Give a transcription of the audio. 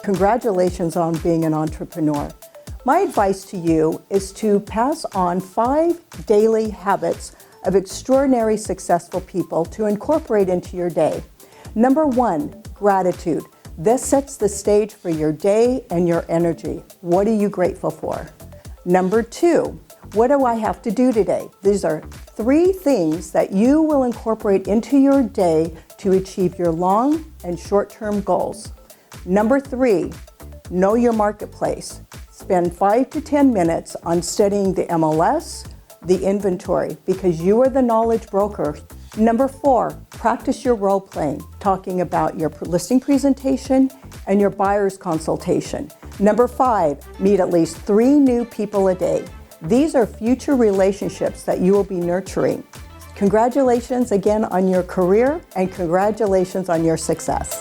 Congratulations on being an entrepreneur. My advice to you is to pass on 5 daily habits of extraordinary successful people to incorporate into your day. Number 1, gratitude. This sets the stage for your day and your energy. What are you grateful for? Number 2, what do I have to do today? These are 3 things that you will incorporate into your day to achieve your long and short-term goals. Number 3, know your marketplace. Spend 5 to 10 minutes on studying the MLS, the inventory, because you are the knowledge broker. Number 4, practice your role playing, talking about your listing presentation and your buyer's consultation. Number 5, meet at least 3 new people a day. These are future relationships that you will be nurturing. Congratulations again on your career and congratulations on your success.